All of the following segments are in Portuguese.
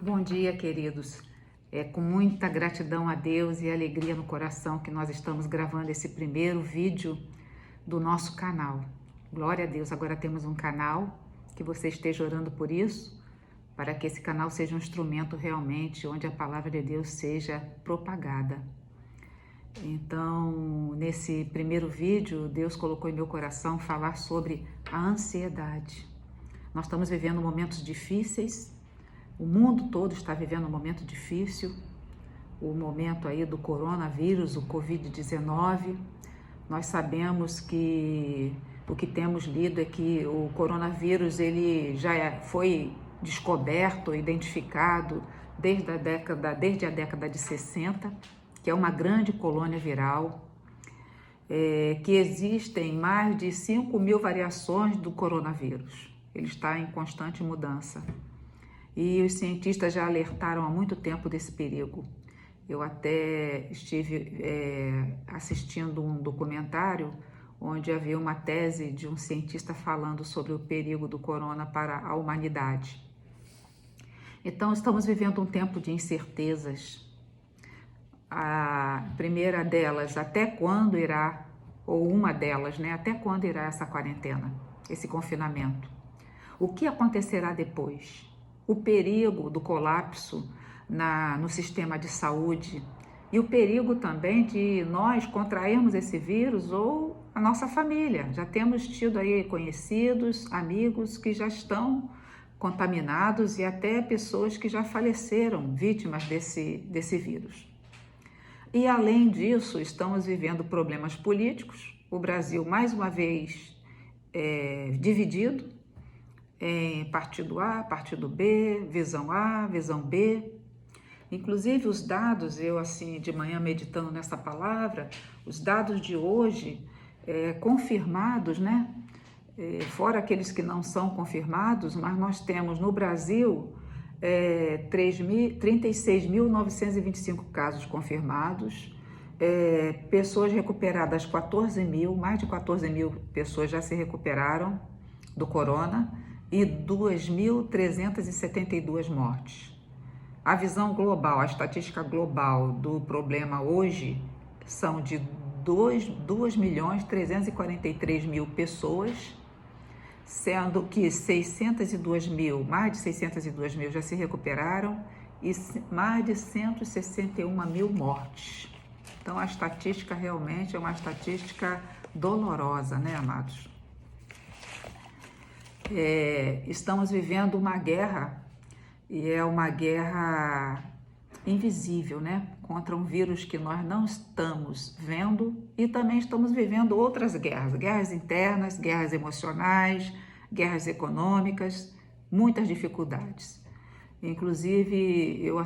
Bom dia, queridos. É com muita gratidão a Deus e alegria no coração que nós estamos gravando esse primeiro vídeo do nosso canal. Glória a Deus, agora temos um canal, que você esteja orando por isso, para que esse canal seja um instrumento realmente onde a palavra de Deus seja propagada. Então, nesse primeiro vídeo, Deus colocou em meu coração falar sobre a ansiedade. Nós estamos vivendo momentos difíceis. O mundo todo está vivendo um momento difícil, o momento aí do coronavírus, o Covid-19. Nós sabemos que o que temos lido é que o coronavírus ele já foi descoberto, identificado desde a década de 60, que é uma grande colônia viral, que existem mais de 5.000 variações do coronavírus. Ele está em constante mudança. E os cientistas já alertaram há muito tempo desse perigo. Eu até estive assistindo um documentário onde havia uma tese de um cientista falando sobre o perigo do corona para a humanidade. Então, estamos vivendo um tempo de incertezas. A primeira delas, até quando irá, ou uma delas, né? Até quando irá essa quarentena, esse confinamento? O que acontecerá depois? O perigo do colapso no sistema de saúde e o perigo também de nós contrairmos esse vírus ou a nossa família. Já temos tido aí conhecidos, amigos que já estão contaminados e até pessoas que já faleceram vítimas desse vírus. E além disso, estamos vivendo problemas políticos. O Brasil, mais uma vez, dividido em partido A, partido B, visão A, visão B. Inclusive os dados, eu assim de manhã meditando nessa palavra, os dados de hoje confirmados, né? Fora aqueles que não são confirmados, mas nós temos no Brasil 36.925 casos confirmados, pessoas recuperadas 14.000, mais de 14.000 pessoas já se recuperaram do corona, e 2.372 mortes. A visão global, a estatística global do problema hoje são de 2.343.000 pessoas, sendo que mais de 602.000 já se recuperaram e mais de 161.000 mortes. Então a estatística realmente é uma estatística dolorosa, né, amados? Estamos vivendo uma guerra, e é uma guerra invisível, né? Contra um vírus que nós não estamos vendo, e também estamos vivendo outras guerras, guerras internas, guerras emocionais, guerras econômicas, muitas dificuldades. Inclusive, eu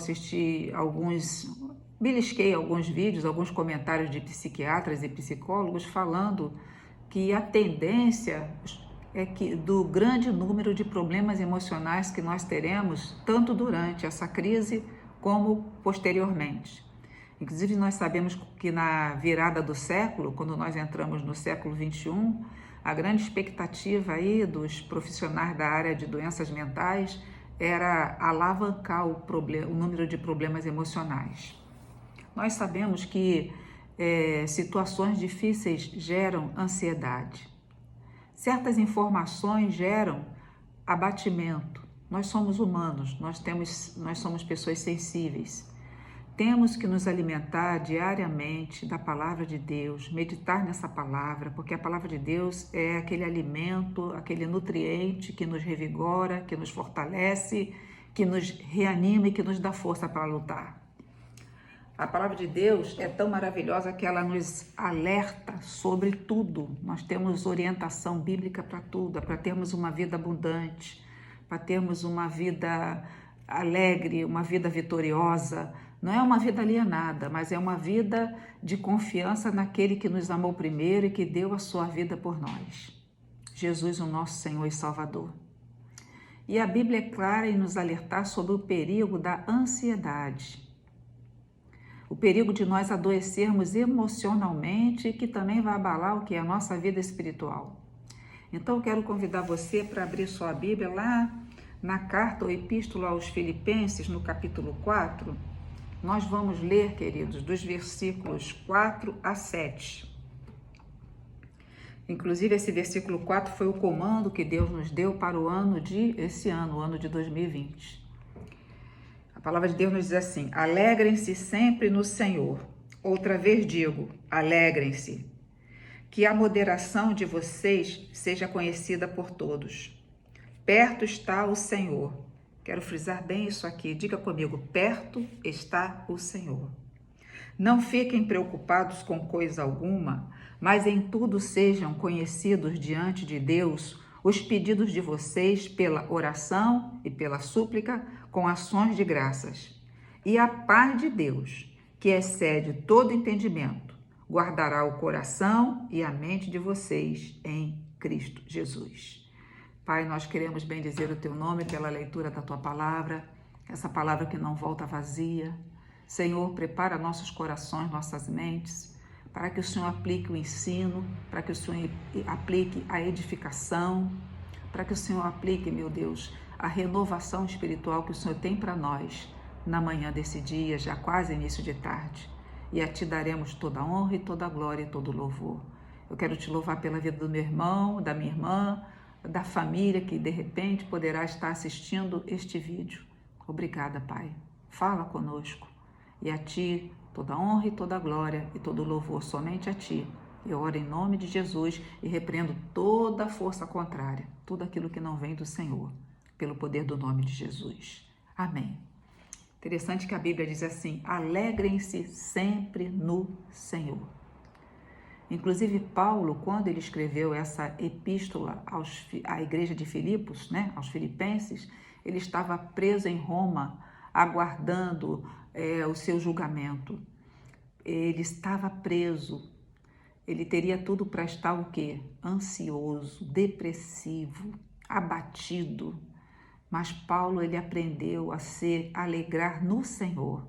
belisquei alguns vídeos, alguns comentários de psiquiatras e psicólogos falando que a tendência é que do grande número de problemas emocionais que nós teremos, tanto durante essa crise como posteriormente. Inclusive, nós sabemos que na virada do século, quando nós entramos no século XXI, a grande expectativa aí dos profissionais da área de doenças mentais era alavancar o número de problemas emocionais. Nós sabemos que situações difíceis geram ansiedade. Certas informações geram abatimento. Nós somos humanos, nós somos pessoas sensíveis. Temos que nos alimentar diariamente da palavra de Deus, meditar nessa palavra, porque a palavra de Deus é aquele alimento, aquele nutriente que nos revigora, que nos fortalece, que nos reanima e que nos dá força para lutar. A palavra de Deus é tão maravilhosa que ela nos alerta sobre tudo. Nós temos orientação bíblica para tudo, para termos uma vida abundante, para termos uma vida alegre, uma vida vitoriosa. Não é uma vida alienada, mas é uma vida de confiança naquele que nos amou primeiro e que deu a sua vida por nós. Jesus, o nosso Senhor e Salvador. E a Bíblia é clara em nos alertar sobre o perigo da ansiedade. O perigo de nós adoecermos emocionalmente, que também vai abalar o que é a nossa vida espiritual. Então, eu quero convidar você para abrir sua Bíblia lá na carta ou epístola aos Filipenses, no capítulo 4, nós vamos ler, queridos, dos versículos 4 a 7. Inclusive, esse versículo 4 foi o comando que Deus nos deu para o ano de 2020. A palavra de Deus nos diz assim: alegrem-se sempre no Senhor. Outra vez digo, alegrem-se. Que a moderação de vocês seja conhecida por todos. Perto está o Senhor. Quero frisar bem isso aqui. Diga comigo, perto está o Senhor. Não fiquem preocupados com coisa alguma, mas em tudo sejam conhecidos diante de Deus os pedidos de vocês pela oração e pela súplica com ações de graças. E a paz de Deus, que excede todo entendimento, guardará o coração e a mente de vocês em Cristo Jesus. Pai, nós queremos bendizer o Teu nome pela leitura da Tua palavra, essa palavra que não volta vazia. Senhor, prepara nossos corações, nossas mentes, para que o Senhor aplique o ensino, para que o Senhor aplique a edificação, para que o Senhor aplique, meu Deus, a renovação espiritual que o Senhor tem para nós na manhã desse dia, já quase início de tarde. E a Ti daremos toda a honra e toda a glória e todo o louvor. Eu quero Te louvar pela vida do meu irmão, da minha irmã, da família que de repente poderá estar assistindo este vídeo. Obrigada, Pai. Fala conosco. E a Ti toda a honra e toda a glória e todo o louvor, somente a Ti. Eu oro em nome de Jesus e repreendo toda a força contrária, tudo aquilo que não vem do Senhor, pelo poder do nome de Jesus. Amém. Interessante que a Bíblia diz assim: alegrem-se sempre no Senhor. Inclusive Paulo, quando ele escreveu essa epístola à igreja de Filipos, aos filipenses, ele estava preso em Roma, aguardando o seu julgamento. Ele estava preso. Ele teria tudo para estar o quê? Ansioso, depressivo, abatido. Mas Paulo, ele aprendeu a se alegrar no Senhor.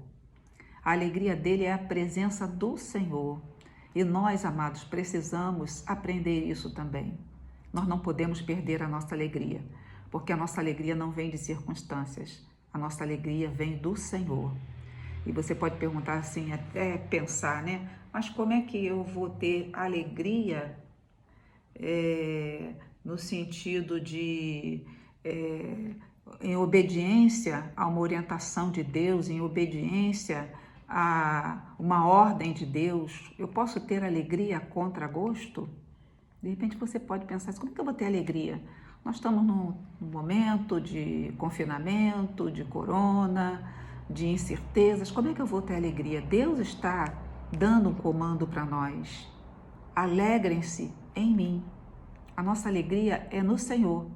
A alegria dele é a presença do Senhor. E nós, amados, precisamos aprender isso também. Nós não podemos perder a nossa alegria, porque a nossa alegria não vem de circunstâncias. A nossa alegria vem do Senhor. E você pode perguntar assim, até pensar, mas como é que eu vou ter alegria no sentido de... em obediência a uma orientação de Deus, em obediência a uma ordem de Deus, eu posso ter alegria contra gosto? De repente você pode pensar assim, como é que eu vou ter alegria? Nós estamos num momento de confinamento, de corona, de incertezas, como é que eu vou ter alegria? Deus está dando um comando para nós. Alegrem-se em mim. A nossa alegria é no Senhor.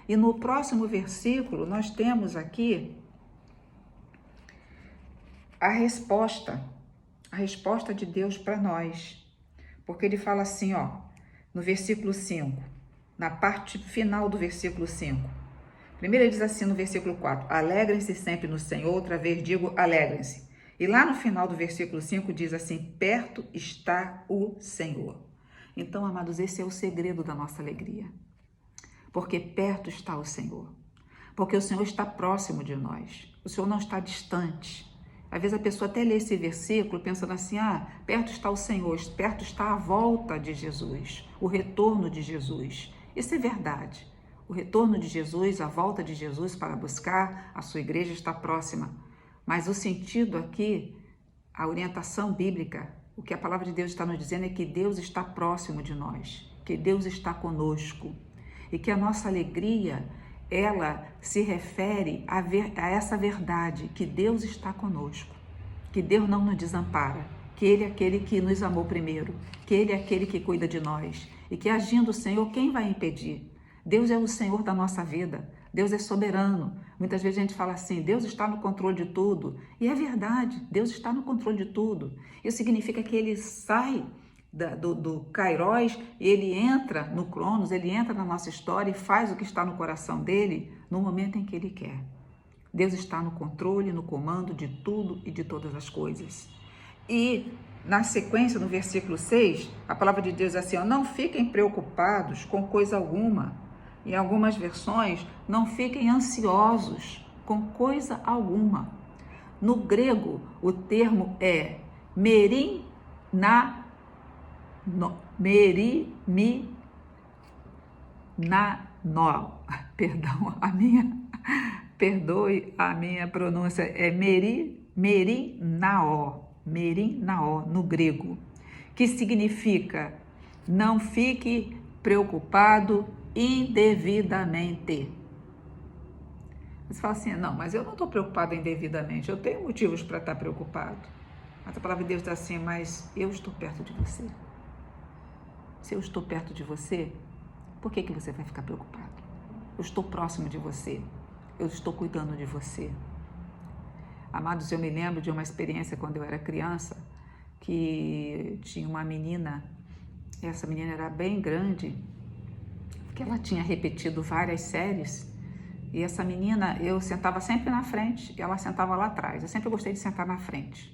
E no próximo versículo, nós temos aqui a resposta de Deus para nós. Porque ele fala assim, no versículo 5, na parte final do versículo 5. Primeiro ele diz assim no versículo 4, alegrem-se sempre no Senhor, outra vez digo, alegrem-se. E lá no final do versículo 5 diz assim, perto está o Senhor. Então, amados, esse é o segredo da nossa alegria. Porque perto está o Senhor. Porque o Senhor está próximo de nós. O Senhor não está distante. Às vezes a pessoa até lê esse versículo pensando assim, perto está o Senhor, perto está a volta de Jesus, o retorno de Jesus. Isso é verdade. O retorno de Jesus, a volta de Jesus para buscar a sua igreja está próxima. Mas o sentido aqui, a orientação bíblica, o que a palavra de Deus está nos dizendo é que Deus está próximo de nós, que Deus está conosco e que a nossa alegria, ela se refere a essa verdade, que Deus está conosco, que Deus não nos desampara, que Ele é aquele que nos amou primeiro, que Ele é aquele que cuida de nós e que agindo o Senhor, quem vai impedir? Deus é o Senhor da nossa vida, Deus é soberano. Muitas vezes a gente fala assim, Deus está no controle de tudo. E é verdade, Deus está no controle de tudo. Isso significa que Ele sai do Kairos, ele entra no Cronos, ele entra na nossa história e faz o que está no coração dele no momento em que ele quer. Deus está no controle, no comando de tudo e de todas as coisas. E na sequência, no versículo 6, a palavra de Deus é assim, não fiquem preocupados com coisa alguma, Em algumas versões, não fiquem ansiosos com coisa alguma. No grego, o termo é merimnao, perdão, perdoe a minha pronúncia, é merinao, no grego, que significa não fique preocupado indevidamente. Você fala assim, não, mas eu não estou preocupado indevidamente, eu tenho motivos para estar preocupado. Mas a palavra de Deus diz assim, mas eu estou perto de você. Se eu estou perto de você, por que você vai ficar preocupado? Eu estou próximo de você, eu estou cuidando de você. Amados, eu me lembro de uma experiência quando eu era criança, que tinha uma menina, essa menina era bem grande, porque ela tinha repetido várias séries, e essa menina, eu sentava sempre na frente, e ela sentava lá atrás. Eu sempre gostei de sentar na frente.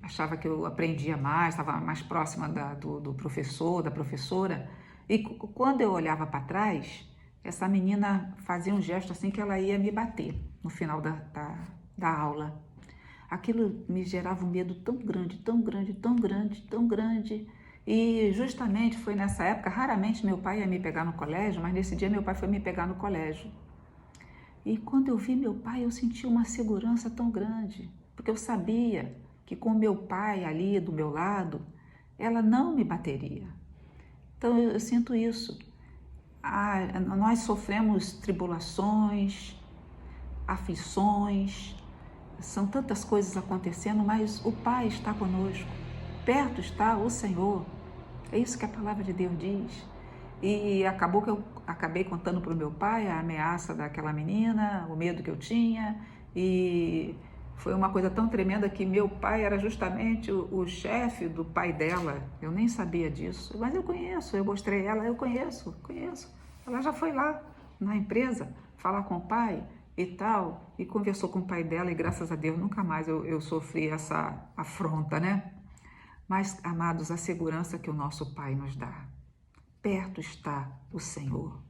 Achava que eu aprendia mais, estava mais próxima do professor, da professora. E quando eu olhava para trás, essa menina fazia um gesto assim que ela ia me bater no final da aula. Aquilo me gerava um medo tão grande, tão grande, tão grande, tão grande. E justamente foi nessa época, raramente meu pai ia me pegar no colégio, mas nesse dia meu pai foi me pegar no colégio. E quando eu vi meu pai, eu senti uma segurança tão grande, porque eu sabia que com meu pai ali do meu lado, ela não me bateria. Então eu sinto isso. Nós sofremos tribulações, aflições, são tantas coisas acontecendo, mas o Pai está conosco, perto está o Senhor. É isso que a palavra de Deus diz. E acabou que eu acabei contando para o meu pai a ameaça daquela menina, o medo que eu tinha, e foi uma coisa tão tremenda que meu pai era justamente o chefe do pai dela. Eu nem sabia disso, mas eu conheço, eu mostrei ela, eu conheço. Ela já foi lá na empresa falar com o pai e tal, e conversou com o pai dela, e graças a Deus nunca mais eu sofri essa afronta, né? Mas, amados, a segurança que o nosso Pai nos dá. Perto está o Senhor.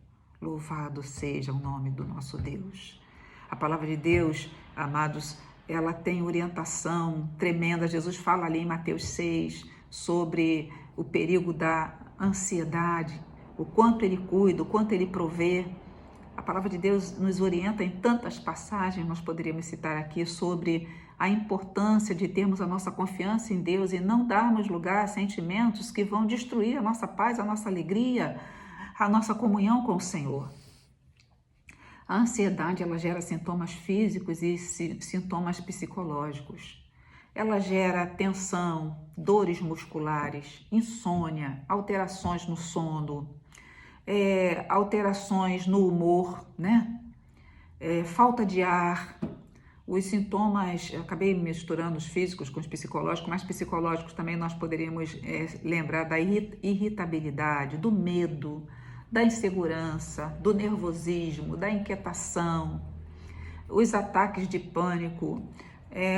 Louvado seja o nome do nosso Deus. A palavra de Deus, amados, ela tem orientação tremenda. Jesus fala ali em Mateus 6 sobre o perigo da ansiedade, o quanto ele cuida, o quanto ele provê. A palavra de Deus nos orienta em tantas passagens, nós poderíamos citar aqui, sobre a importância de termos a nossa confiança em Deus e não darmos lugar a sentimentos que vão destruir a nossa paz, a nossa alegria, a nossa comunhão com o Senhor. A ansiedade, ela gera sintomas físicos e sintomas psicológicos. Ela gera tensão, dores musculares, insônia, alterações no sono, alterações no humor, né? Falta de ar. Os sintomas, eu acabei misturando os físicos com os psicológicos, mas psicológicos também nós poderíamos lembrar da irritabilidade, do medo, da insegurança, do nervosismo, da inquietação, os ataques de pânico,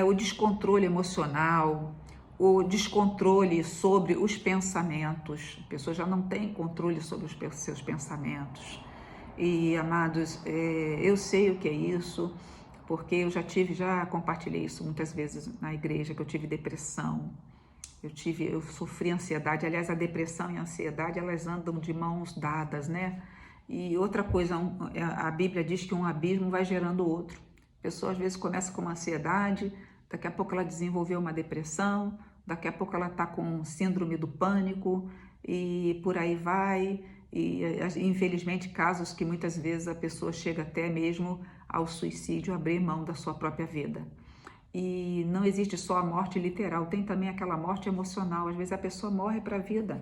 o descontrole emocional, o descontrole sobre os pensamentos. A pessoa já não tem controle sobre os seus pensamentos. E, amados, eu sei o que é isso, porque eu já compartilhei isso muitas vezes na igreja, que eu tive depressão, eu sofri ansiedade. Aliás, a depressão e a ansiedade, elas andam de mãos dadas, né? E outra coisa, a Bíblia diz que um abismo vai gerando outro. A pessoa às vezes começa com uma ansiedade, daqui a pouco ela desenvolveu uma depressão, daqui a pouco ela está com síndrome do pânico e por aí vai. E infelizmente casos que muitas vezes a pessoa chega até mesmo ao suicídio, abrir mão da sua própria vida. E não existe só a morte literal, tem também aquela morte emocional. Às vezes a pessoa morre para a vida,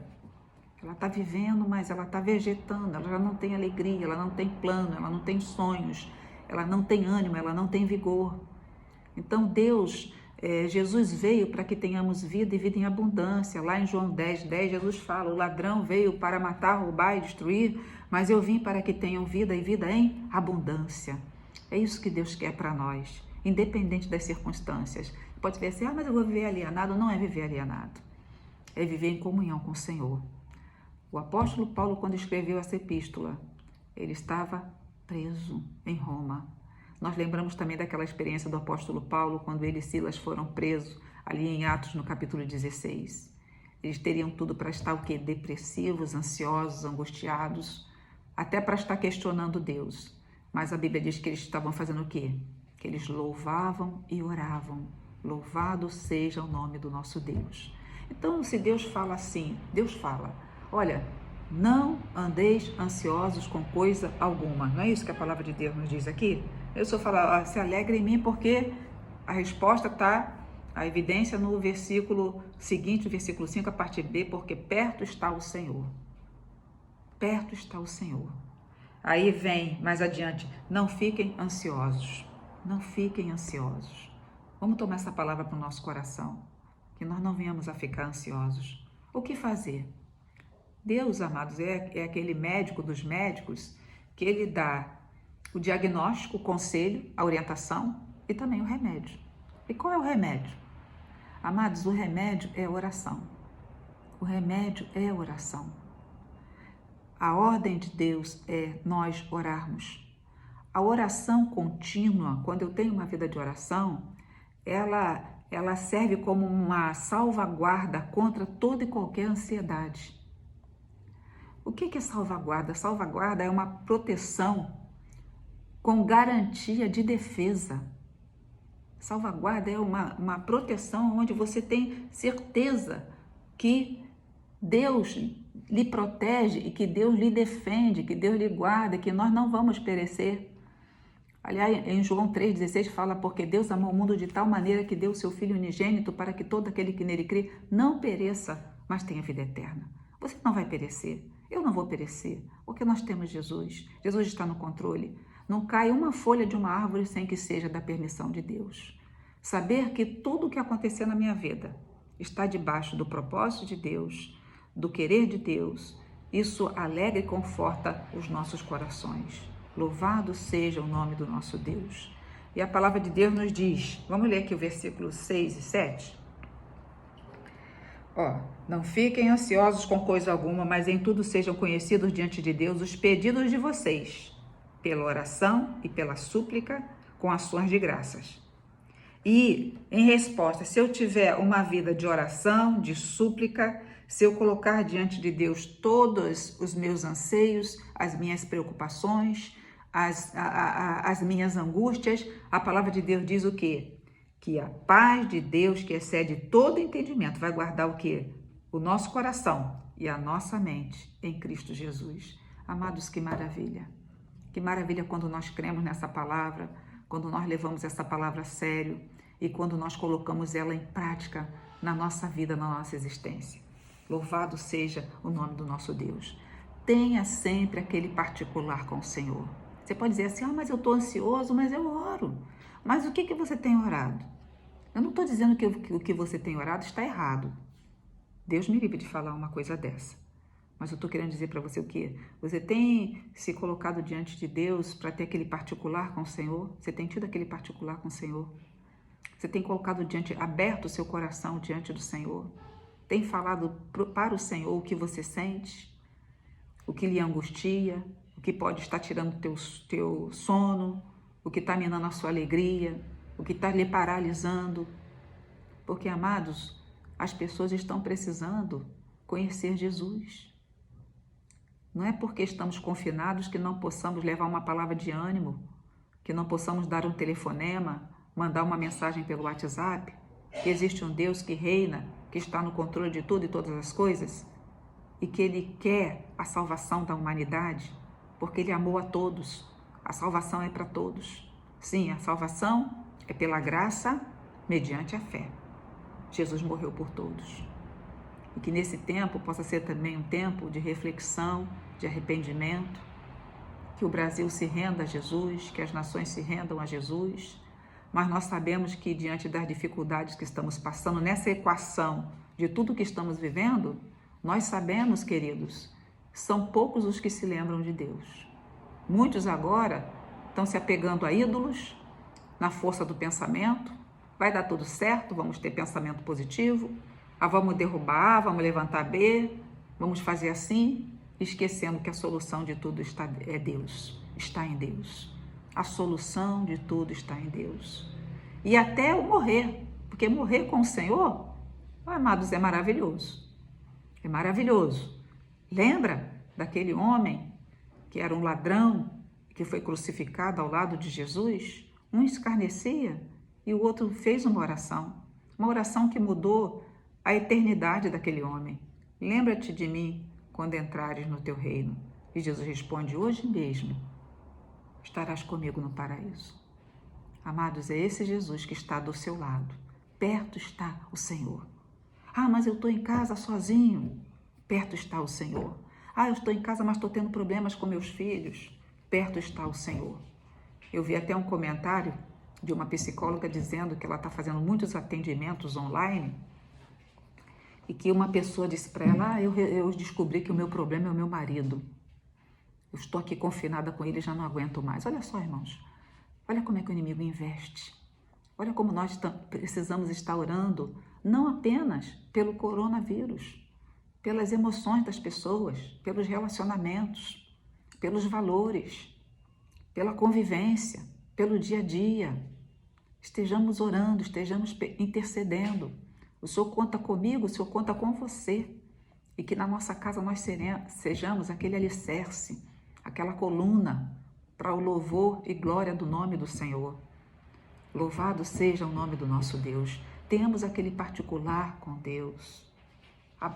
ela está vivendo, mas ela está vegetando, ela já não tem alegria, ela não tem plano, ela não tem sonhos, ela não tem ânimo, ela não tem vigor. Então Jesus veio para que tenhamos vida e vida em abundância. Lá em João 10:10, Jesus fala: o ladrão veio para matar, roubar e destruir, mas eu vim para que tenham vida e vida em abundância. É isso que Deus quer para nós, independente das circunstâncias. Pode ver assim, mas eu vou viver alienado. Não é viver alienado, é viver em comunhão com o Senhor. O apóstolo Paulo, quando escreveu essa epístola, Ele estava preso em Roma. Nós lembramos também daquela experiência do apóstolo Paulo, quando ele e Silas foram presos, ali em Atos, no capítulo 16. Eles teriam tudo para estar o quê? Depressivos, ansiosos, angustiados, até para estar questionando Deus. Mas a Bíblia diz que eles estavam fazendo o quê? Que eles louvavam e oravam. Louvado seja o nome do nosso Deus. Então, se Deus fala assim, Deus fala, olha, não andeis ansiosos com coisa alguma. Não é isso que a palavra de Deus nos diz aqui? Eu só falo, se alegra em mim, porque a resposta está, a evidência no versículo seguinte, o versículo 5, a parte B, porque perto está o Senhor. Perto está o Senhor. Aí vem mais adiante, não fiquem ansiosos. Não fiquem ansiosos. Vamos tomar essa palavra para o nosso coração, que nós não venhamos a ficar ansiosos. O que fazer? Deus, amados, é aquele médico dos médicos que ele dá o diagnóstico, o conselho, a orientação e também o remédio. E qual é o remédio? Amados, o remédio é oração. O remédio é oração. A ordem de Deus é nós orarmos. A oração contínua, quando eu tenho uma vida de oração, ela serve como uma salvaguarda contra toda e qualquer ansiedade. O que é salvaguarda? Salvaguarda é uma proteção com garantia de defesa. Salvaguarda é uma proteção onde você tem certeza que Deus lhe protege e que Deus lhe defende, que Deus lhe guarda, que nós não vamos perecer. Aliás, em João 3,16 fala, porque Deus amou o mundo de tal maneira que deu o seu Filho unigênito para que todo aquele que nele crê não pereça, mas tenha vida eterna. Você não vai perecer, eu não vou perecer, porque nós temos Jesus. Jesus está no controle. Não cai uma folha de uma árvore sem que seja da permissão de Deus. Saber que tudo o que acontecer na minha vida está debaixo do propósito de Deus, do querer de Deus, isso alegra e conforta os nossos corações. Louvado seja o nome do nosso Deus. E a palavra de Deus nos diz, vamos ler aqui o versículo 6 e 7. Não fiquem ansiosos com coisa alguma, mas em tudo sejam conhecidos diante de Deus os pedidos de vocês, pela oração e pela súplica, com ações de graças. E, em resposta, se eu tiver uma vida de oração, de súplica, se eu colocar diante de Deus todos os meus anseios, as minhas preocupações, as minhas angústias, a palavra de Deus diz o quê? Que a paz de Deus, que excede todo entendimento, vai guardar o quê? O nosso coração e a nossa mente em Cristo Jesus. Amados, que maravilha! Que maravilha quando nós cremos nessa palavra, quando nós levamos essa palavra a sério e quando nós colocamos ela em prática na nossa vida, na nossa existência. Louvado seja o nome do nosso Deus. Tenha sempre aquele particular com o Senhor. Você pode dizer assim, mas eu estou ansioso, mas eu oro. Mas o que você tem orado? Eu não estou dizendo que o que você tem orado está errado. Deus me livre de falar uma coisa dessa. Mas eu estou querendo dizer para você o quê? Você tem se colocado diante de Deus para ter aquele particular com o Senhor? Você tem tido aquele particular com o Senhor? Você tem colocado aberto o seu coração diante do Senhor? Tem falado para o Senhor o que você sente? O que lhe angustia? O que pode estar tirando teu sono? O que está minando a sua alegria? O que está lhe paralisando? Porque, amados, as pessoas estão precisando conhecer Jesus. Não é porque estamos confinados que não possamos levar uma palavra de ânimo, que não possamos dar um telefonema, mandar uma mensagem pelo WhatsApp, que existe um Deus que reina, que está no controle de tudo e todas as coisas, e que Ele quer a salvação da humanidade, porque Ele amou a todos. A salvação é para todos. Sim, a salvação é pela graça, mediante a fé. Jesus morreu por todos. E que nesse tempo possa ser também um tempo de reflexão, de arrependimento, que o Brasil se renda a Jesus, que as nações se rendam a Jesus, mas nós sabemos que diante das dificuldades que estamos passando, nessa equação de tudo que estamos vivendo, nós sabemos, queridos, são poucos os que se lembram de Deus. Muitos agora estão se apegando a ídolos, na força do pensamento, vai dar tudo certo, vamos ter pensamento positivo, vamos derrubar A, vamos levantar B, vamos fazer assim. esquecendo que a solução de tudo está em Deus. A solução de tudo está em Deus. E até o morrer, porque morrer com o Senhor, amados, é maravilhoso. É maravilhoso. Lembra daquele homem que era um ladrão, que foi crucificado ao lado de Jesus? Um escarnecia e o outro fez uma oração que mudou a eternidade daquele homem. Lembra-te de mim quando entrares no teu reino. E Jesus responde: hoje mesmo estarás comigo no paraíso. Amados, é esse Jesus que está do seu lado. Perto está o Senhor. Ah, mas eu estou em casa sozinho. Perto está o Senhor. Ah, eu estou em casa, mas estou tendo problemas com meus filhos. Perto está o Senhor. Eu vi até um comentário de uma psicóloga dizendo que ela está fazendo muitos atendimentos online e que uma pessoa disse para ela: eu descobri que o meu problema é o meu marido. Eu estou aqui confinada com ele e já não aguento mais. Olha só, irmãos. Olha como é que o inimigo investe. Olha como nós precisamos estar orando, não apenas pelo coronavírus, pelas emoções das pessoas, pelos relacionamentos, pelos valores, pela convivência, pelo dia a dia. Estejamos orando, estejamos intercedendo. O Senhor conta comigo, o Senhor conta com você. E que na nossa casa nós sejamos aquele alicerce, aquela coluna para o louvor e glória do nome do Senhor. Louvado seja o nome do nosso Deus. Temos aquele particular com Deus.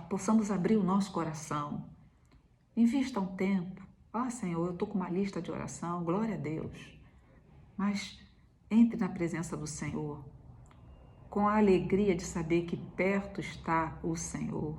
Possamos abrir o nosso coração. Invista um tempo. Senhor, eu estou com uma lista de oração, glória a Deus. Mas entre na presença do Senhor com a alegria de saber que perto está o Senhor.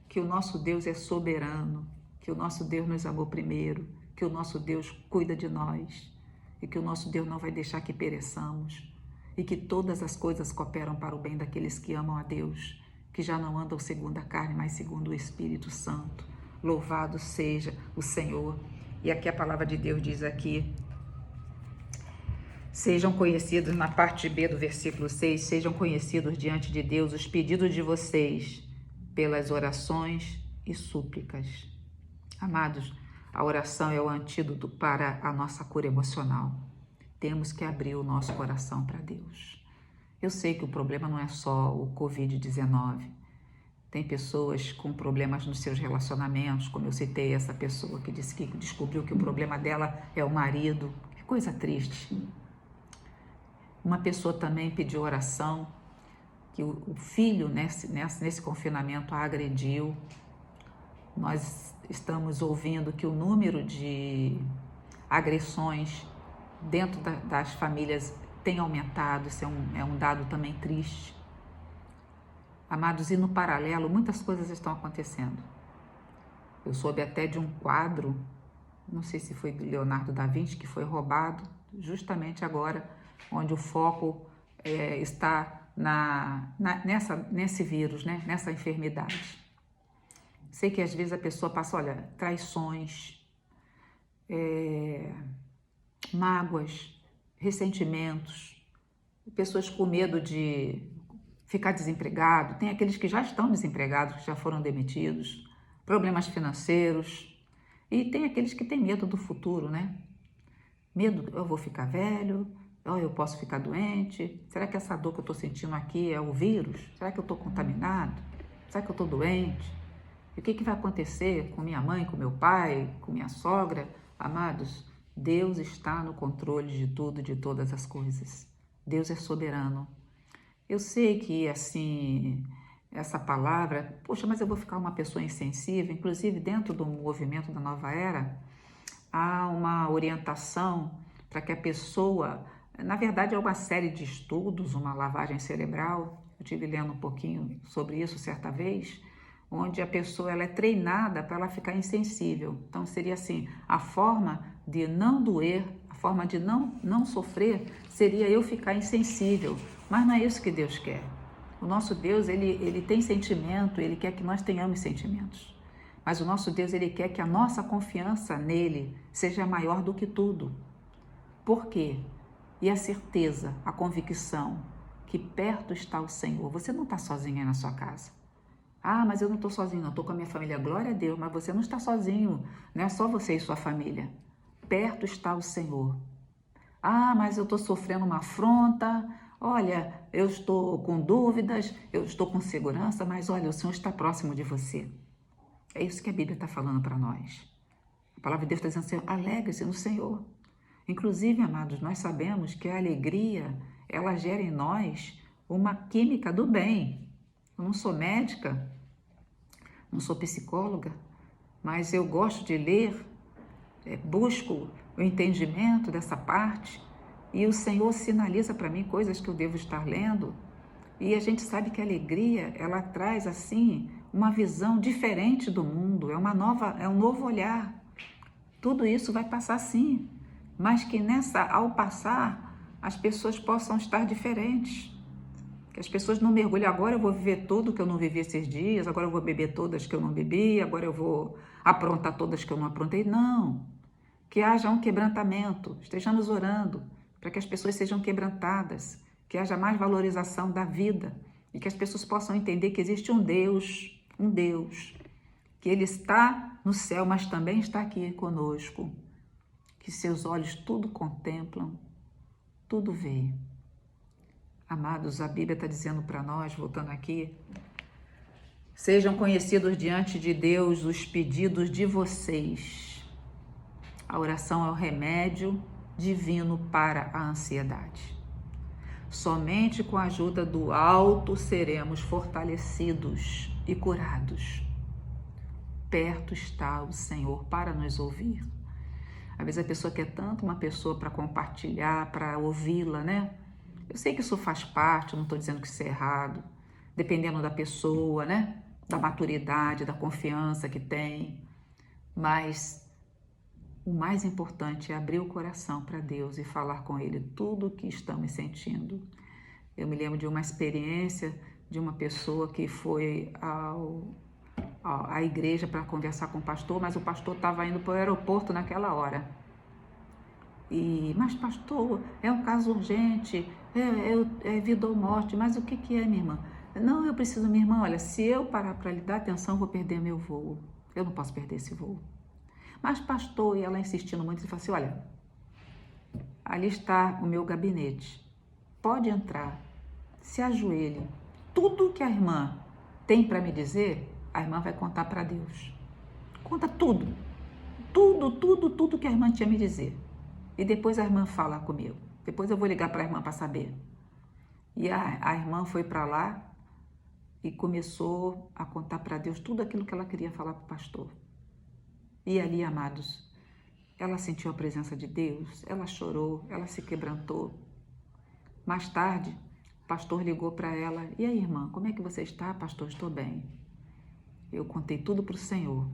Que o nosso Deus é soberano, que o nosso Deus nos amou primeiro, que o nosso Deus cuida de nós e que o nosso Deus não vai deixar que pereçamos e que todas as coisas cooperam para o bem daqueles que amam a Deus, que já não andam segundo a carne, mas segundo o Espírito Santo. Louvado seja o Senhor. E aqui a palavra de Deus diz aqui: sejam conhecidos, na parte B do versículo 6, sejam conhecidos diante de Deus os pedidos de vocês pelas orações e súplicas. Amados, a oração é o antídoto para a nossa cura emocional. Temos que abrir o nosso coração para Deus. Eu sei que o problema não é só o Covid-19. Tem pessoas com problemas nos seus relacionamentos, como eu citei essa pessoa que disse que descobriu que o problema dela é o marido. Que coisa triste. Uma pessoa também pediu oração, que o filho nesse confinamento a agrediu. Nós estamos ouvindo que o número de agressões dentro das famílias tem aumentado. Isso é um dado também triste. Amados, e no paralelo, muitas coisas estão acontecendo. Eu soube até de um quadro, não sei se foi do Leonardo da Vinci, que foi roubado justamente agora, onde o foco está nesse vírus, né? Nessa enfermidade. Sei que às vezes a pessoa passa, traições, mágoas, ressentimentos, pessoas com medo de ficar desempregado, tem aqueles que já estão desempregados, que já foram demitidos, problemas financeiros, e tem aqueles que têm medo do futuro, né? Medo, eu vou ficar velho, eu posso ficar doente, será que essa dor que eu estou sentindo aqui é o vírus? Será que eu estou contaminado? Será que eu estou doente? E o que vai acontecer com minha mãe, com meu pai, com minha sogra? Amados, Deus está no controle de tudo, de todas as coisas. Deus é soberano. Eu sei que, assim, essa palavra, poxa, mas eu vou ficar uma pessoa insensível. Inclusive, dentro do movimento da Nova Era, há uma orientação para que a pessoa, na verdade, é uma série de estudos, uma lavagem cerebral. Eu estive lendo um pouquinho sobre isso certa vez, onde a pessoa ela é treinada para ela ficar insensível. Então, seria assim, a forma de não doer, a forma de não sofrer, seria eu ficar insensível. Mas não é isso que Deus quer. O nosso Deus, ele tem sentimento, ele quer que nós tenhamos sentimentos. Mas o nosso Deus, ele quer que a nossa confiança nele seja maior do que tudo. Por quê? E a certeza, a convicção que perto está o Senhor. Você não está sozinho aí na sua casa. Ah, mas eu não estou sozinho, não, estou com a minha família. Glória a Deus, mas você não está sozinho, não é só você e sua família. Perto está o Senhor. Ah, mas eu estou sofrendo uma afronta. Olha, eu estou com dúvidas, eu estou com segurança, mas olha, o Senhor está próximo de você. É isso que a Bíblia está falando para nós. A palavra de Deus está dizendo assim, alegre-se no Senhor. Inclusive, amados, nós sabemos que a alegria, ela gera em nós uma química do bem. Eu não sou médica, não sou psicóloga, mas eu gosto de ler, busco o entendimento dessa parte e o Senhor sinaliza para mim coisas que eu devo estar lendo. E a gente sabe que a alegria, ela traz assim uma visão diferente do mundo, é um novo olhar. Tudo isso vai passar sim, mas que ao passar, as pessoas possam estar diferentes. Que as pessoas não mergulhem, agora eu vou viver tudo que eu não vivi esses dias, agora eu vou beber todas que eu não bebi, agora eu vou aprontar todas que eu não aprontei. Não, que haja um quebrantamento, estejamos orando para que as pessoas sejam quebrantadas, que haja mais valorização da vida e que as pessoas possam entender que existe um Deus, que Ele está no céu, mas também está aqui conosco, que seus olhos tudo contemplam, tudo vê. Amados, a Bíblia está dizendo para nós, voltando aqui, sejam conhecidos diante de Deus os pedidos de vocês. A oração é o remédio divino para a ansiedade. Somente com a ajuda do alto seremos fortalecidos e curados. Perto está o Senhor para nos ouvir. Às vezes a pessoa quer tanto uma pessoa para compartilhar, para ouvi-la, né? Eu sei que isso faz parte, não estou dizendo que isso é errado, dependendo da pessoa, né? Da maturidade, da confiança que tem. Mas o mais importante é abrir o coração para Deus e falar com Ele tudo o que estamos sentindo. Eu me lembro de uma experiência de uma pessoa que foi à igreja para conversar com o pastor, mas o pastor estava indo para o aeroporto naquela hora. Mas pastor, é um caso urgente, é vida ou morte, mas o que é, minha irmã? Não, eu preciso, minha irmã, olha, se eu parar para lhe dar atenção, eu vou perder meu voo. Eu não posso perder esse voo. Mas pastor, e ela insistindo muito, e falou assim, olha, ali está o meu gabinete, pode entrar, se ajoelhe, tudo que a irmã tem para me dizer, a irmã vai contar para Deus. Conta tudo que a irmã tinha a me dizer. E depois a irmã fala comigo. Depois eu vou ligar para a irmã para saber. E a irmã foi para lá e começou a contar para Deus tudo aquilo que ela queria falar para o pastor. E ali, amados, ela sentiu a presença de Deus, ela chorou, ela se quebrantou. Mais tarde, o pastor ligou para ela. E aí, irmã, como é que você está? Pastor, estou bem. Eu contei tudo para o Senhor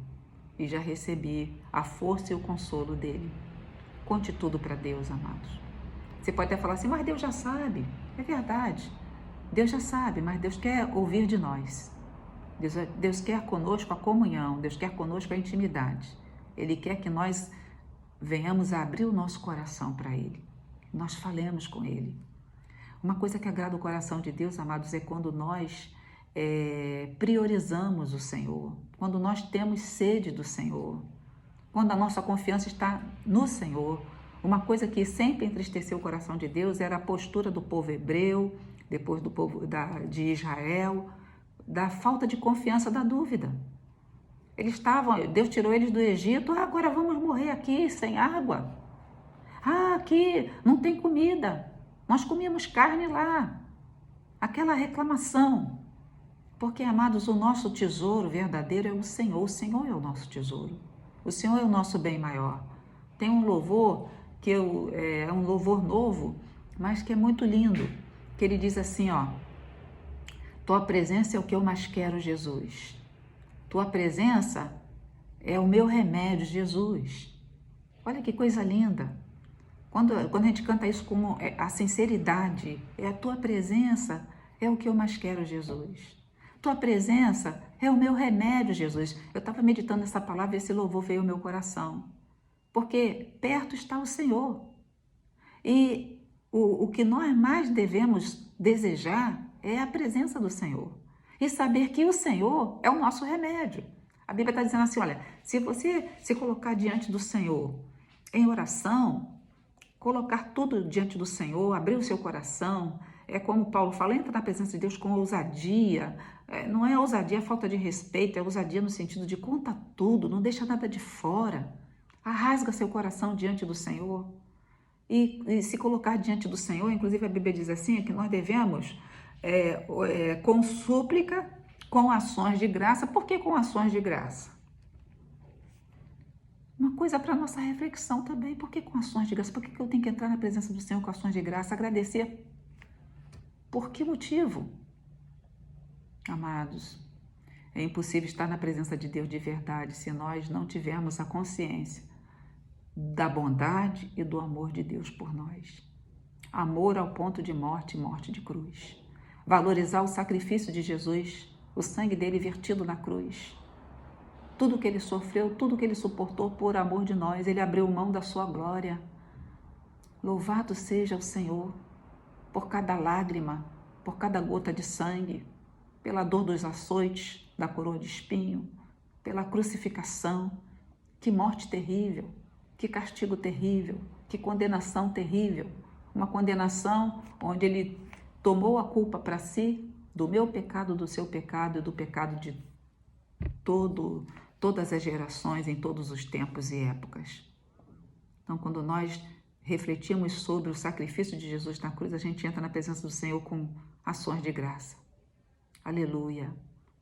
e já recebi a força e o consolo dele. Conte tudo para Deus, amados. Você pode até falar assim, mas Deus já sabe. É verdade. Deus já sabe, mas Deus quer ouvir de nós. Deus quer conosco a comunhão, Deus quer conosco a intimidade. Ele quer que nós venhamos a abrir o nosso coração para Ele. Nós falemos com Ele. Uma coisa que agrada o coração de Deus, amados, é quando nós priorizamos o Senhor, quando nós temos sede do Senhor, quando a nossa confiança está no Senhor. Uma coisa que sempre entristeceu o coração de Deus era a postura do povo hebreu, depois do povo de Israel, da falta de confiança, da dúvida. Deus tirou eles do Egito, agora vamos morrer aqui sem água. Aqui não tem comida, nós comíamos carne lá. Aquela reclamação. Porque, amados, o nosso tesouro verdadeiro é o Senhor é o nosso tesouro. O Senhor é o nosso bem maior. Tem um louvor que é um louvor novo, mas que é muito lindo, que ele diz assim, ó, tua presença é o que eu mais quero, Jesus. Tua presença é o meu remédio, Jesus. Olha que coisa linda. Quando a gente canta isso com a sinceridade, a tua presença é o que eu mais quero, Jesus. Tua presença é o meu remédio, Jesus. Eu estava meditando essa palavra e esse louvor veio ao meu coração. Porque perto está o Senhor. E o que nós mais devemos desejar é a presença do Senhor. e saber que o Senhor é o nosso remédio. A Bíblia está dizendo assim, olha, se você se colocar diante do Senhor em oração, colocar tudo diante do Senhor, abrir o seu coração, é como Paulo fala, entra na presença de Deus com ousadia. Não é ousadia, é falta de respeito, é ousadia no sentido de conta tudo, não deixa nada de fora. Rasga seu coração diante do Senhor. E se colocar diante do Senhor, inclusive a Bíblia diz assim, que nós devemos com súplica, com ações de graça. Por que com ações de graça? Uma coisa para nossa reflexão também, por que com ações de graça? Por que eu tenho que entrar na presença do Senhor com ações de graça? Agradecer. Por que motivo? Amados, é impossível estar na presença de Deus de verdade se nós não tivermos a consciência da bondade e do amor de Deus por nós. Amor ao ponto de morte, morte de cruz. Valorizar o sacrifício de Jesus, o sangue dele vertido na cruz. Tudo que ele sofreu, tudo que ele suportou por amor de nós, ele abriu mão da sua glória. Louvado seja o Senhor por cada lágrima, por cada gota de sangue, pela dor dos açoites, da coroa de espinho, pela crucificação. Que morte terrível, que castigo terrível, que condenação terrível. Uma condenação onde ele tomou a culpa para si do meu pecado, do seu pecado e do pecado de todas as gerações, em todos os tempos e épocas. Então, quando nós refletimos sobre o sacrifício de Jesus na cruz, a gente entra na presença do Senhor com ações de graça. Aleluia!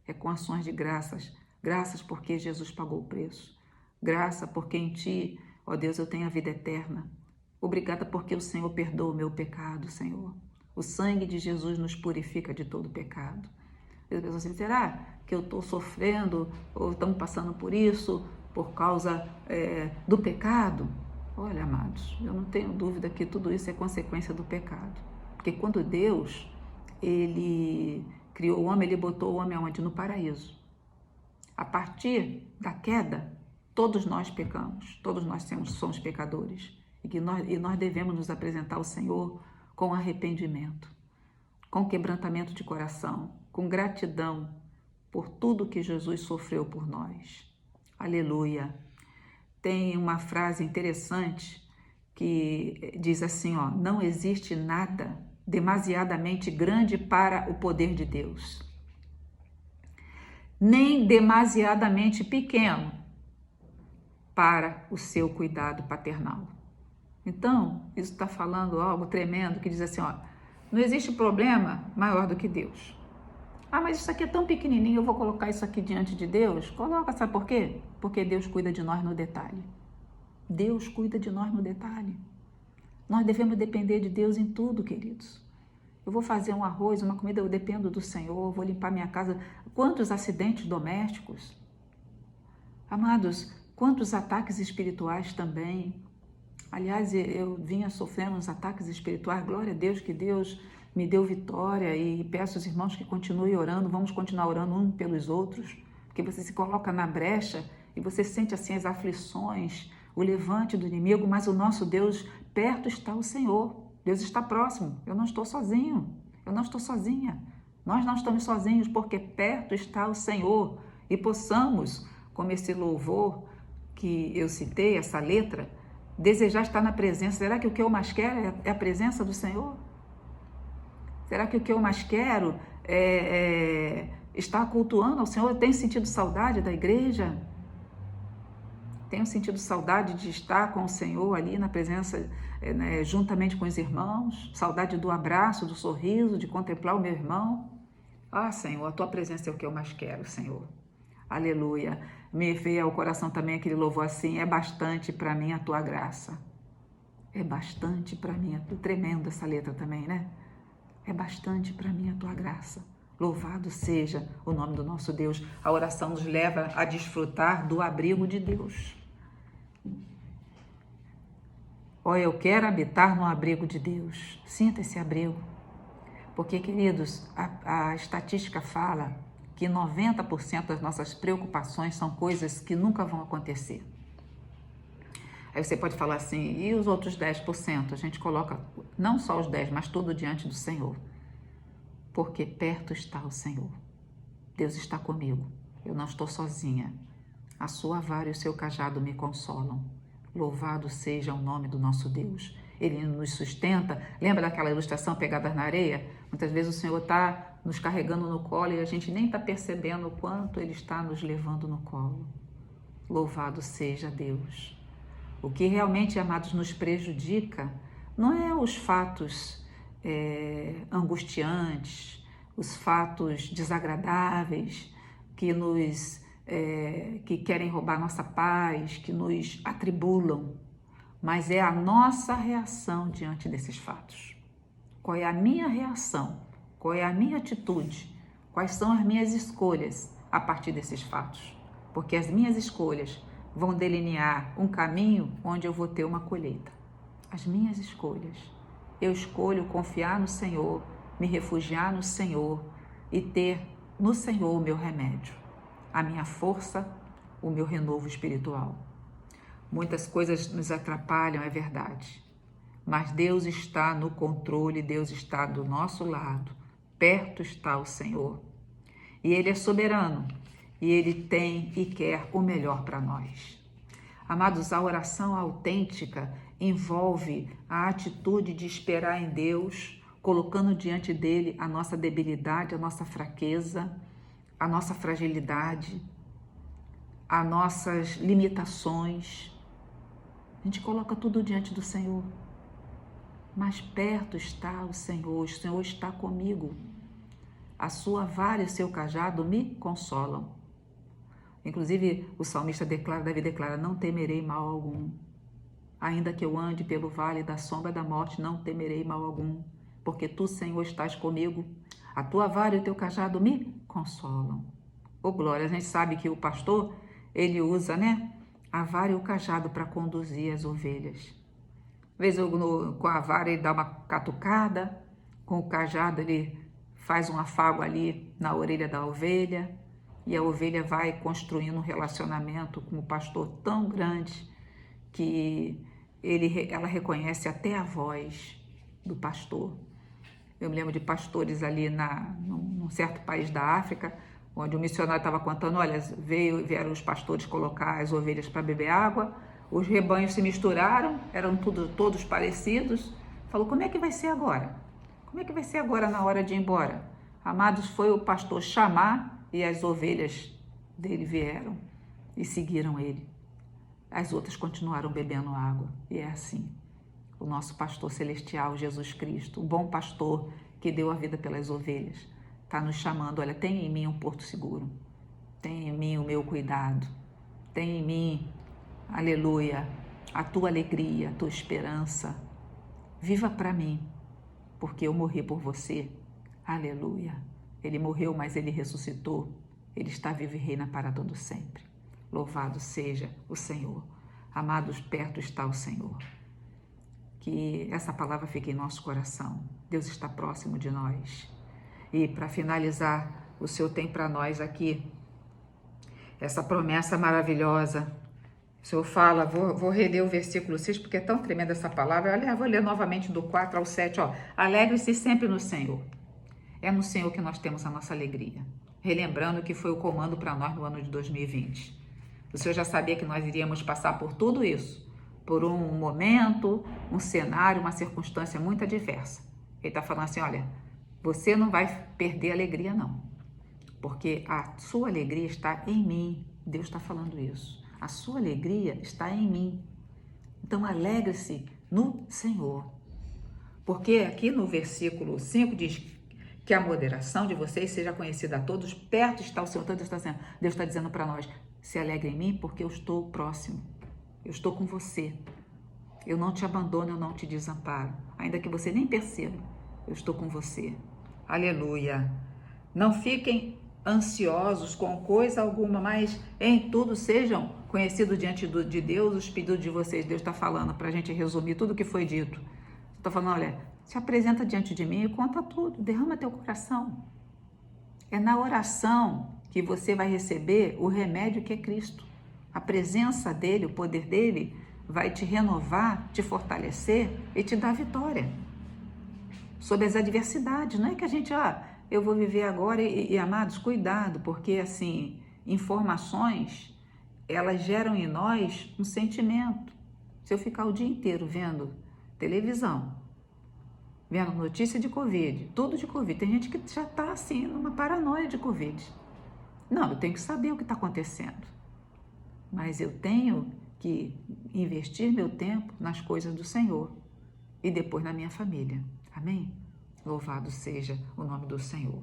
É com ações de graças. Graças porque Jesus pagou o preço. Graça porque em Ti, ó Deus, eu tenho a vida eterna. Obrigada porque o Senhor perdoa o meu pecado, Senhor. O sangue de Jesus nos purifica de todo pecado. Eu penso assim, será que eu estou sofrendo ou estamos passando por isso por causa do pecado? Olha, amados, eu não tenho dúvida que tudo isso é consequência do pecado. Porque quando Deus, ele criou o homem, ele botou o homem aonde? No paraíso. A partir da queda, todos nós pecamos, todos nós somos pecadores. E nós devemos nos apresentar ao Senhor com arrependimento, com quebrantamento de coração, com gratidão por tudo que Jesus sofreu por nós. Aleluia! Tem uma frase interessante que diz assim, ó, não existe nada demasiadamente grande para o poder de Deus, nem demasiadamente pequeno para o seu cuidado paternal. Então, isso está falando algo tremendo que diz assim, ó, não existe problema maior do que Deus. Ah, mas isso aqui é tão pequenininho, eu vou colocar isso aqui diante de Deus? Coloca, sabe por quê? Porque Deus cuida de nós no detalhe. Deus cuida de nós no detalhe. Nós devemos depender de Deus em tudo, queridos. Eu vou fazer um arroz, uma comida, eu dependo do Senhor, vou limpar minha casa. Quantos acidentes domésticos? Amados, quantos ataques espirituais também? Aliás, eu vinha sofrendo uns ataques espirituais, glória a Deus que Deus me deu vitória e peço aos irmãos que continuem orando, vamos continuar orando uns pelos outros, porque você se coloca na brecha e você sente assim as aflições, o levante do inimigo, mas o nosso Deus, perto está o Senhor, Deus está próximo, eu não estou sozinho, eu não estou sozinha, nós não estamos sozinhos porque perto está o Senhor e possamos, como esse louvor que eu citei, essa letra, desejar estar na presença. Será que o que eu mais quero é a presença do Senhor? Será que o que eu mais quero é estar cultuando ao Senhor? Eu tenho sentido saudade da igreja? Tenho sentido saudade de estar com o Senhor ali na presença, juntamente com os irmãos? Saudade do abraço, do sorriso, de contemplar o meu irmão? Ah, Senhor, a Tua presença é o que eu mais quero, Senhor. Aleluia. Me veio ao coração também aquele louvor assim, é bastante para mim a Tua graça. É bastante para mim, tremendo essa letra também, né? É bastante para mim a Tua graça. Louvado seja o nome do nosso Deus. A oração nos leva a desfrutar do abrigo de Deus. Ó, eu quero habitar no abrigo de Deus. Sinta esse abrigo. Porque, queridos, a estatística fala que 90% das nossas preocupações são coisas que nunca vão acontecer. Aí você pode falar assim, e os outros 10%? A gente coloca não só os 10%, mas tudo diante do Senhor. Porque perto está o Senhor. Deus está comigo. Eu não estou sozinha. A sua vara e o seu cajado me consolam. Louvado seja o nome do nosso Deus. Ele nos sustenta. Lembra daquela ilustração Pegadas na Areia? Muitas vezes o Senhor está nos carregando no colo e a gente nem está percebendo o quanto Ele está nos levando no colo. Louvado seja Deus. O que realmente, amados, nos prejudica não é os fatos angustiantes, os fatos desagradáveis que querem roubar nossa paz, que nos atribulam, mas é a nossa reação diante desses fatos. Qual é a minha reação? Qual é a minha atitude? Quais são as minhas escolhas a partir desses fatos? Porque as minhas escolhas vão delinear um caminho onde eu vou ter uma colheita. As minhas escolhas. Eu escolho confiar no Senhor, me refugiar no Senhor e ter no Senhor o meu remédio, a minha força, o meu renovo espiritual. Muitas coisas nos atrapalham, é verdade, mas Deus está no controle, Deus está do nosso lado, perto está o Senhor. E Ele é soberano, e Ele tem e quer o melhor para nós. Amados, a oração autêntica envolve a atitude de esperar em Deus, colocando diante dele a nossa debilidade, a nossa fraqueza, a nossa fragilidade, as nossas limitações. A gente coloca tudo diante do Senhor. Mas perto está o Senhor está comigo. A sua vara e o seu cajado me consolam. Inclusive, o salmista Davi declara, não temerei mal algum. Ainda que eu ande pelo vale da sombra da morte, não temerei mal algum. Porque tu, Senhor, estás comigo. A tua vara e o teu cajado me consolam. Ô glória, a gente sabe que o pastor, ele usa, a vara e o cajado para conduzir as ovelhas. Às vezes com a vara ele dá uma catucada, com o cajado ele faz um afago ali na orelha da ovelha, e a ovelha vai construindo um relacionamento com o pastor tão grande que ela reconhece até a voz do pastor. Eu me lembro de pastores ali num certo país da África, onde o missionário estava contando, olha, vieram os pastores colocar as ovelhas para beber água, os rebanhos se misturaram, eram todos parecidos. Falou, como é que vai ser agora? Como é que vai ser agora na hora de ir embora? Amados, foi o pastor chamar e as ovelhas dele vieram e seguiram ele. As outras continuaram bebendo água. E é assim. O nosso pastor celestial, Jesus Cristo, o bom pastor que deu a vida pelas ovelhas, está nos chamando, olha, tem em mim um porto seguro, tem em mim o meu cuidado, tem em mim, aleluia, a tua alegria, a tua esperança. Viva para mim, porque eu morri por você, aleluia. Ele morreu, mas ele ressuscitou, ele está vivo e reina para todo sempre. Louvado seja o Senhor. Amados, perto está o Senhor. Que essa palavra fique em nosso coração. Deus está próximo de nós. E para finalizar, o Senhor tem para nós aqui essa promessa maravilhosa. O Senhor fala, vou reler o versículo 6, porque é tão tremenda essa palavra. Olha, vou ler novamente do 4 ao 7. Alegre-se sempre no Senhor. É no Senhor que nós temos a nossa alegria. Relembrando que foi o comando para nós no ano de 2020. O Senhor já sabia que nós iríamos passar por tudo isso, por um momento, um cenário, uma circunstância muito adversa. Ele está falando assim, olha, você não vai perder a alegria não, porque a sua alegria está em mim. Deus está falando isso. A sua alegria está em mim. Então alegre-se no Senhor. Porque aqui no versículo 5 diz que a moderação de vocês seja conhecida a todos, perto está o Senhor. Então Deus está dizendo para nós, se alegre em mim porque eu estou próximo, eu estou com você, eu não te abandono, eu não te desamparo, ainda que você nem perceba, eu estou com você, aleluia. Não fiquem ansiosos com coisa alguma, mas em tudo sejam conhecidos diante de Deus os pedidos de vocês. Deus está falando, para a gente resumir tudo o que foi dito, está falando, olha, se apresenta diante de mim e conta tudo, derrama teu coração. É na oração que você vai receber o remédio que é Cristo. A presença dele, o poder dele, vai te renovar, te fortalecer e te dar vitória sobre as adversidades. Não é que a gente, eu vou viver agora e amados, cuidado, porque assim, informações, elas geram em nós um sentimento. Se eu ficar o dia inteiro vendo televisão, vendo notícia de Covid, tudo de Covid, tem gente que já está assim, numa paranoia de Covid. Não, eu tenho que saber o que está acontecendo, mas eu tenho que investir meu tempo nas coisas do Senhor e depois na minha família. Amém? Louvado seja o nome do Senhor.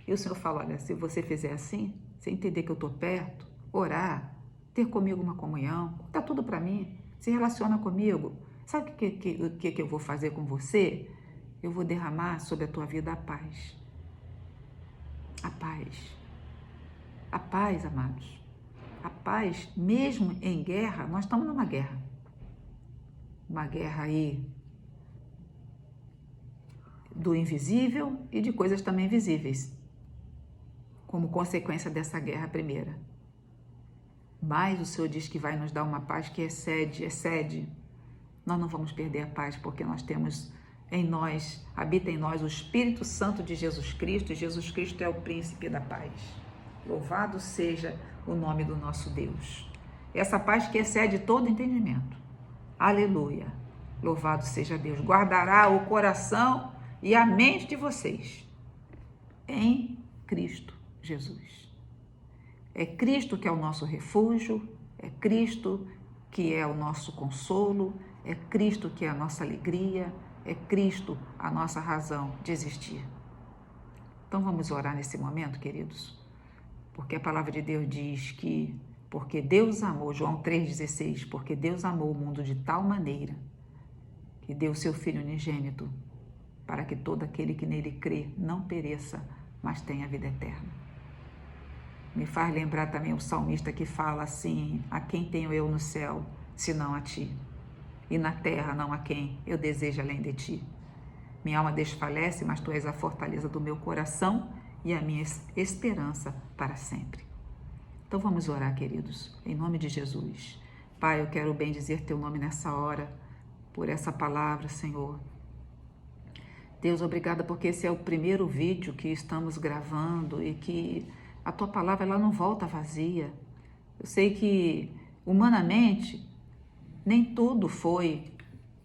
E o Senhor fala, olha, se você fizer assim, você entender que eu estou perto, orar, ter comigo uma comunhão, está tudo para mim, se relaciona comigo. Sabe o que eu vou fazer com você? Eu vou derramar sobre a tua vida a paz. A paz. A paz, amados. A paz, mesmo em guerra, nós estamos numa guerra. Uma guerra aí do invisível e de coisas também visíveis, como consequência dessa guerra primeira. Mas o Senhor diz que vai nos dar uma paz que excede. Nós não vamos perder a paz, porque nós temos em nós, habita em nós o Espírito Santo de Jesus Cristo, e Jesus Cristo é o príncipe da paz. Louvado seja o nome do nosso Deus. Essa paz que excede todo entendimento. Aleluia. Louvado seja Deus. Guardará o coração e a mente de vocês em Cristo Jesus. É Cristo que é o nosso refúgio, é Cristo que é o nosso consolo, é Cristo que é a nossa alegria, é Cristo a nossa razão de existir. Então vamos orar nesse momento, queridos, porque a palavra de Deus diz que, porque Deus amou, João 3,16, porque Deus amou o mundo de tal maneira que deu o seu Filho unigênito, para que todo aquele que nele crê não pereça, mas tenha vida eterna. Me faz lembrar também o salmista que fala assim, a quem tenho eu no céu, senão a ti? E na terra não há quem eu desejo além de ti. Minha alma desfalece, mas tu és a fortaleza do meu coração e a minha esperança para sempre. Então vamos orar, queridos, em nome de Jesus. Pai, eu quero bem dizer teu nome nessa hora, por essa palavra, Senhor. Deus, obrigada porque esse é o primeiro vídeo que estamos gravando e que a tua palavra ela não volta vazia. Eu sei que humanamente nem tudo foi,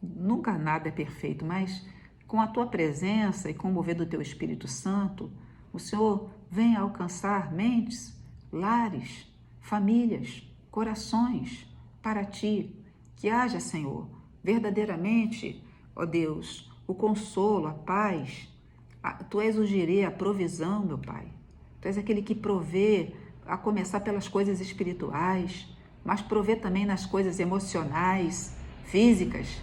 nunca nada é perfeito, mas com a tua presença e com o mover do teu Espírito Santo, o Senhor vem alcançar mentes, lares, famílias, corações para ti. Que haja, Senhor, verdadeiramente, ó Deus, o consolo, a paz. Tu és o girê, a provisão, meu Pai. Tu és aquele que provê, a começar pelas coisas espirituais, mas provê também nas coisas emocionais, físicas,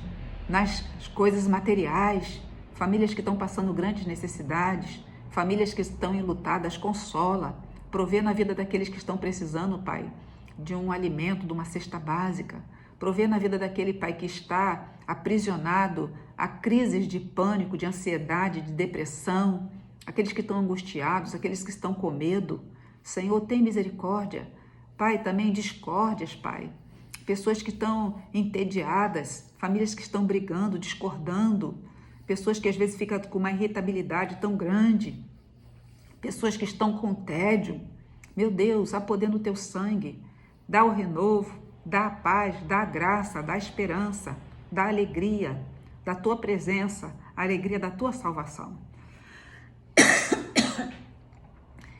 nas coisas materiais. Famílias que estão passando grandes necessidades, famílias que estão enlutadas, consola. Provê na vida daqueles que estão precisando, Pai, de um alimento, de uma cesta básica. Provê na vida daquele pai que está aprisionado a crises de pânico, de ansiedade, de depressão, aqueles que estão angustiados, aqueles que estão com medo. Senhor, tem misericórdia. Pai, também discórdias, Pai. Pessoas que estão entediadas, famílias que estão brigando, discordando, pessoas que às vezes ficam com uma irritabilidade tão grande, pessoas que estão com tédio. Meu Deus, há poder no teu sangue. Dá o renovo, dá a paz, dá a graça, dá a esperança, dá a alegria da tua presença, a alegria da tua salvação.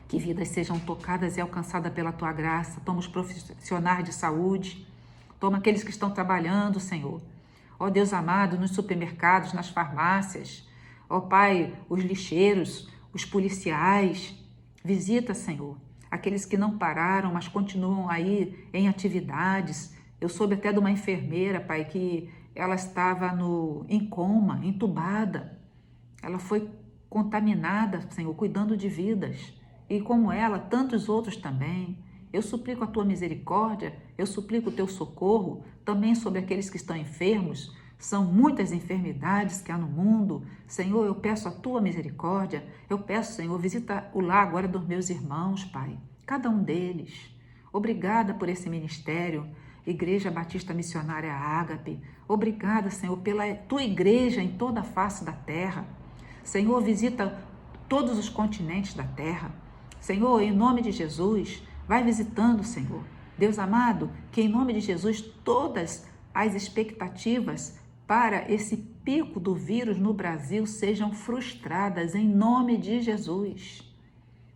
Que vidas sejam tocadas e alcançadas pela tua graça. Toma os profissionais de saúde, toma aqueles que estão trabalhando, Senhor. Ó Deus amado, nos supermercados, nas farmácias. Ó Pai, os lixeiros, os policiais. Visita, Senhor, aqueles que não pararam, mas continuam aí em atividades. Eu soube até de uma enfermeira, Pai, que ela estava em coma, entubada. Ela foi contaminada, Senhor, cuidando de vidas. E como ela, tantos outros também. Eu suplico a tua misericórdia, eu suplico o teu socorro, também sobre aqueles que estão enfermos. São muitas enfermidades que há no mundo. Senhor, eu peço a tua misericórdia. Eu peço, Senhor, visita o lar agora dos meus irmãos, Pai. Cada um deles. Obrigada por esse ministério, Igreja Batista Missionária Ágape. Obrigada, Senhor, pela tua igreja em toda a face da terra. Senhor, visita todos os continentes da terra. Senhor, em nome de Jesus, vai visitando, Senhor. Deus amado, que em nome de Jesus todas as expectativas para esse pico do vírus no Brasil sejam frustradas em nome de Jesus.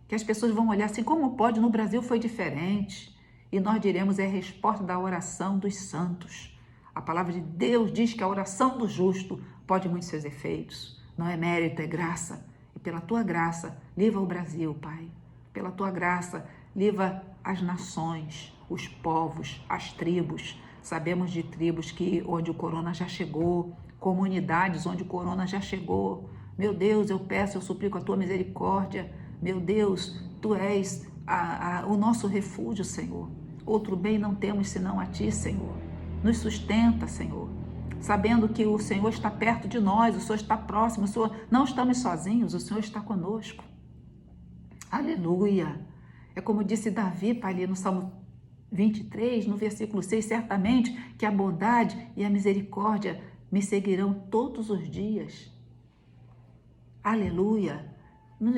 Que as pessoas vão olhar assim, como pode? No Brasil foi diferente. E nós diremos, é a resposta da oração dos santos. A palavra de Deus diz que a oração do justo pode muitos seus efeitos. Não é mérito, é graça. E pela tua graça, livra o Brasil, Pai. Pela tua graça, livra as nações, os povos, as tribos. Sabemos de tribos onde o corona já chegou, comunidades onde o corona já chegou. Meu Deus, eu peço, eu suplico a tua misericórdia. Meu Deus, tu és o nosso refúgio, Senhor. Outro bem não temos senão a ti, Senhor. Nos sustenta, Senhor. Sabendo que o Senhor está perto de nós, o Senhor está próximo, o Senhor não estamos sozinhos, o Senhor está conosco. Aleluia. É como disse Davi, Pai, ali no Salmo 23, no versículo 6, certamente que a bondade e a misericórdia me seguirão todos os dias. Aleluia.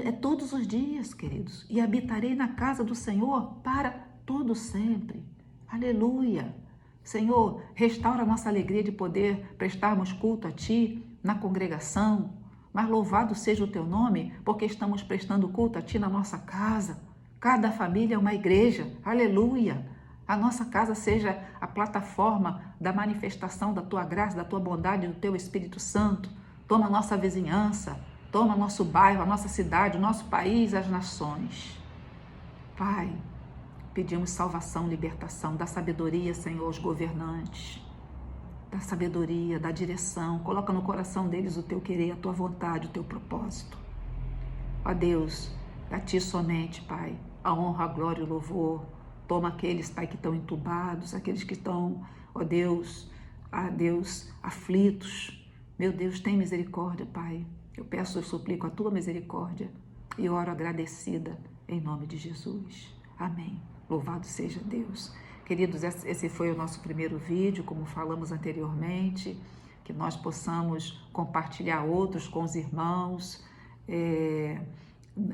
É todos os dias, queridos. E habitarei na casa do Senhor para todo sempre. Aleluia. Senhor, restaura a nossa alegria de poder prestarmos culto a Ti na congregação. Mas louvado seja o Teu nome, porque estamos prestando culto a Ti na nossa casa. Cada família é uma igreja. Aleluia. A nossa casa seja a plataforma da manifestação da Tua graça, da Tua bondade, do Teu Espírito Santo. Toma a nossa vizinhança, toma nosso bairro, a nossa cidade, o nosso país, as nações. Pai, pedimos salvação, libertação, dá sabedoria, Senhor, aos governantes. Dá sabedoria, dá direção. Coloca no coração deles o Teu querer, a Tua vontade, o Teu propósito. Ó Deus, a Ti somente, Pai, a honra, a glória e o louvor. Toma aqueles, Pai, que estão entubados, aqueles que estão, ó Deus, aflitos. Meu Deus, tem misericórdia, Pai. Eu peço, eu suplico a Tua misericórdia e oro agradecida em nome de Jesus. Amém. Louvado seja Deus. Queridos, esse foi o nosso primeiro vídeo, como falamos anteriormente, que nós possamos compartilhar outros com os irmãos.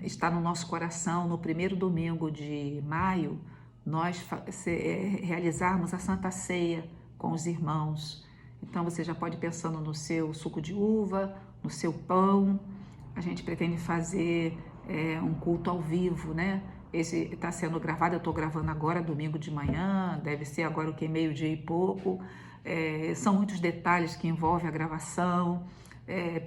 Está no nosso coração, no primeiro domingo de maio, nós realizarmos a Santa Ceia com os irmãos. Então você já pode ir pensando no seu suco de uva, no seu pão. A gente pretende fazer um culto ao vivo, né? Esse está sendo gravado, eu estou gravando agora, domingo de manhã, deve ser agora o que, meio-dia e pouco. São muitos detalhes que envolvem a gravação.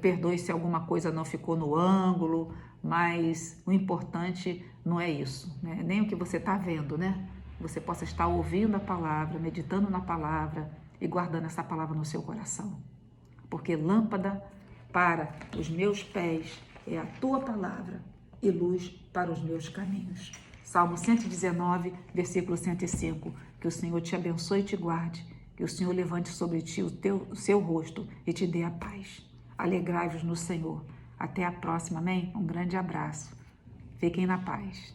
Perdoe se alguma coisa não ficou no ângulo, mas o importante não é isso, né? Nem o que você está vendo, né? Você possa estar ouvindo a palavra, meditando na palavra e guardando essa palavra no seu coração. Porque lâmpada para os meus pés é a Tua palavra e luz para os meus caminhos. Salmo 119, versículo 105. Que o Senhor te abençoe e te guarde. Que o Senhor levante sobre ti o seu rosto e te dê a paz. Alegrai-vos no Senhor. Até a próxima, amém? Um grande abraço. Fiquem na paz.